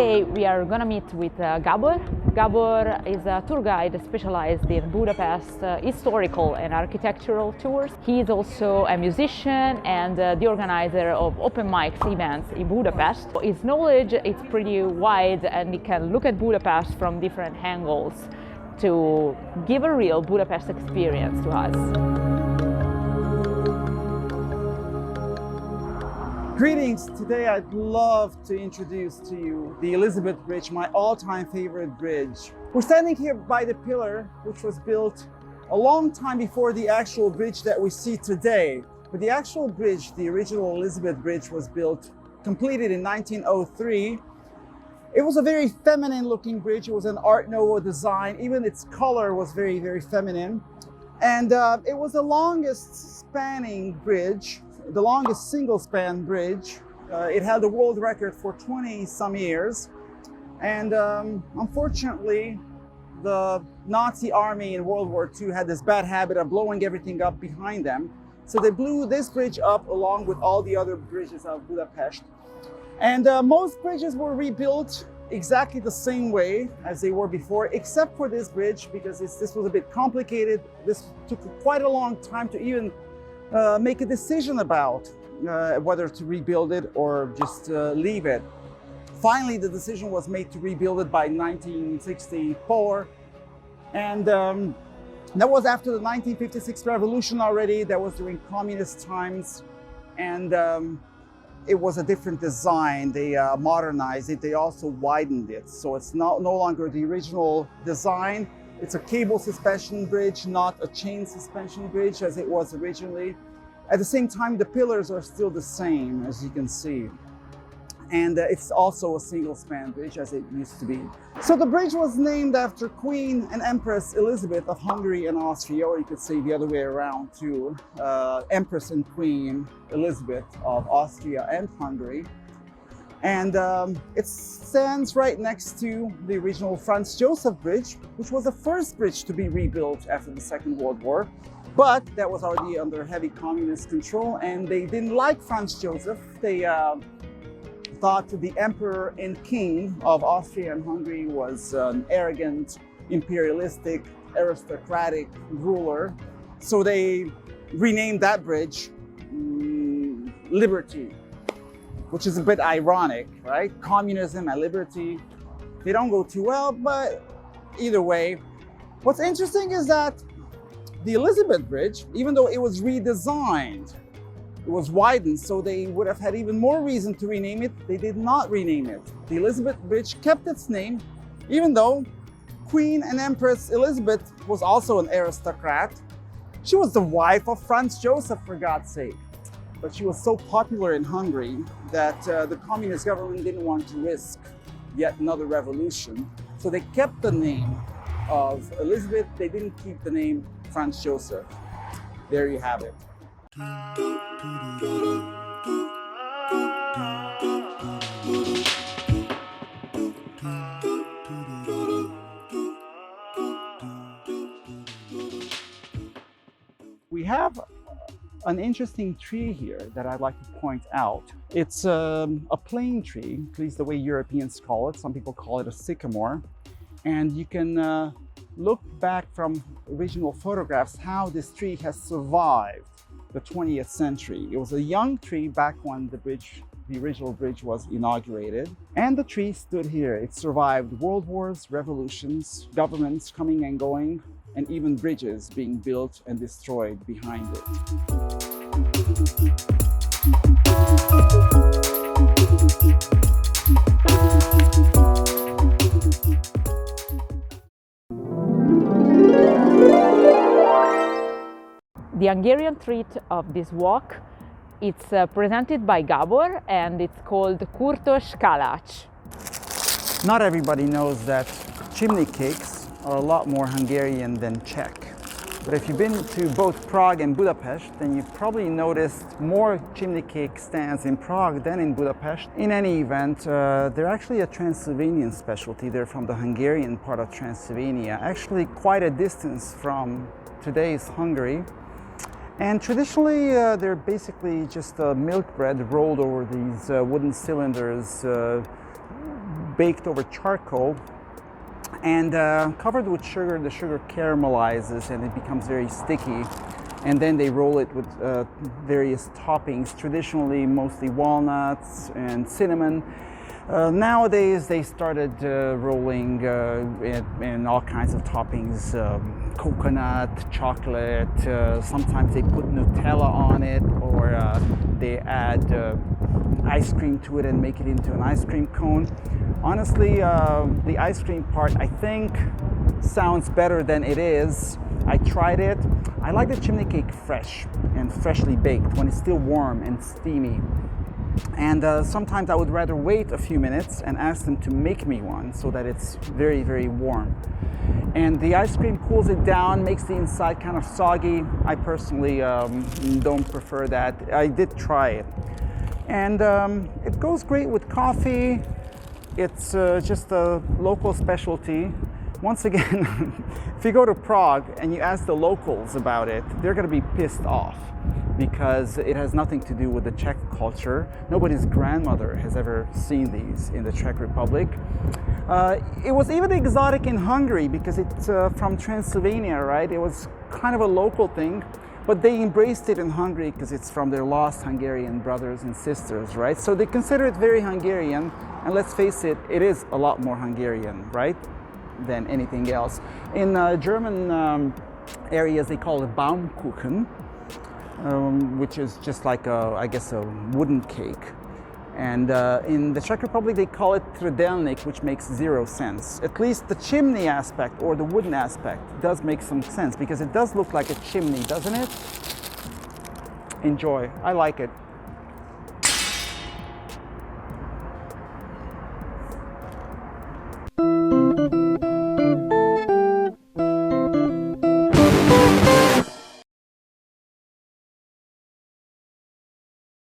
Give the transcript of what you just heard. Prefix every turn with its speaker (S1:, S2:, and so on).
S1: Today we are going to meet with Gabor. Gabor is a tour guide specialized in Budapest historical and architectural tours. He is also a musician and the organizer of open mics events in Budapest. His knowledge is pretty wide and he can look at Budapest from different angles to give a real Budapest experience to us.
S2: Greetings! Today I'd love to introduce to you the Elisabeth Bridge, my all-time favorite bridge. We're standing here by the pillar, which was built a long time before the actual bridge that we see today. But the actual bridge, the original Elisabeth Bridge, was built, completed in 1903. It was a very feminine looking bridge. It was an Art Nouveau design. Even its color was very, very feminine. And it was the longest spanning bridge, the longest single-span bridge. It had the world record for 20-some years. And unfortunately, the Nazi army in World War II had this bad habit of blowing everything up behind them. So they blew this bridge up along with all the other bridges of Budapest. And most bridges were rebuilt exactly the same way as they were before, except for this bridge, because this was a bit complicated. This took quite a long time to even make a decision about whether to rebuild it or just leave it. Finally, the decision was made to rebuild it by 1964. And that was after the 1956 revolution already. That was during communist times. And it was a different design. They modernized it. They also widened it. So it's no longer the original design. It's a cable suspension bridge, not a chain suspension bridge as it was originally. At the same time, the pillars are still the same, as you can see. And it's also a single span bridge as it used to be. So the bridge was named after Queen and Empress Elisabeth of Hungary and Austria, or you could say the other way around too. Empress and Queen Elisabeth of Austria and Hungary. And it stands right next to the original Franz Joseph Bridge, which was the first bridge to be rebuilt after the Second World War. But that was already under heavy communist control, and they didn't like Franz Joseph. They thought the Emperor and King of Austria and Hungary was an arrogant, imperialistic, aristocratic ruler. So they renamed that bridge Liberty, which is a bit ironic, right? Communism and liberty, they don't go too well, but either way. What's interesting is that the Elisabeth Bridge, even though it was redesigned, it was widened, so they would have had even more reason to rename it. They did not rename it. The Elisabeth Bridge kept its name, even though Queen and Empress Elisabeth was also an aristocrat. She was the wife of Franz Joseph, for God's sake. But she was so popular in Hungary that the communist government didn't want to risk yet another revolution. So they kept the name of Elisabeth. They didn't keep the name Franz Joseph. There you have it. We have an interesting tree here that I'd like to point out. It's a plane tree, at least the way Europeans call it. Some people call it a sycamore. And you can look back from original photographs how this tree has survived the 20th century. It was a young tree back when the original bridge was inaugurated. And the tree stood here. It survived world wars, revolutions, governments coming and going, and even bridges being built and destroyed behind it.
S1: The Hungarian treat of this walk, it's presented by Gabor and it's called kürtőskalács.
S2: Not everybody knows that chimney cakes are a lot more Hungarian than Czech. But if you've been to both Prague and Budapest, then you've probably noticed more chimney cake stands in Prague than in Budapest. In any event, they're actually a Transylvanian specialty. They're from the Hungarian part of Transylvania, actually quite a distance from today's Hungary. And traditionally, they're basically just milk bread rolled over these wooden cylinders, baked over charcoal and covered with sugar. The sugar caramelizes and it becomes very sticky. And then they roll it with various toppings, traditionally mostly walnuts and cinnamon. Nowadays they started rolling in all kinds of toppings, coconut, chocolate, sometimes they put Nutella on it, or they add ice cream to it and make it into an ice cream cone. Honestly, the ice cream part I think sounds better than it is. I tried it. I like the chimney cake fresh and freshly baked when it's still warm and steamy. And sometimes I would rather wait a few minutes and ask them to make me one so that it's very, very warm. And the ice cream cools it down, makes the inside kind of soggy. I personally don't prefer that. I did try it. And it goes great with coffee. It's just a local specialty. Once again, if you go to Prague and you ask the locals about it, they're going to be pissed off because it has nothing to do with the Czech culture. Nobody's grandmother has ever seen these in the Czech Republic. It was even exotic in Hungary because it's from Transylvania, right? It was kind of a local thing, but they embraced it in Hungary because it's from their lost Hungarian brothers and sisters, right? So they consider it very Hungarian, and let's face it, it is a lot more Hungarian, right, than anything else. In German areas, they call it Baumkuchen, which is just like I guess a wooden cake. And in the Czech Republic, they call it trdelník, which makes zero sense. At least the chimney aspect or the wooden aspect does make some sense because it does look like a chimney, doesn't it? Enjoy. I like it.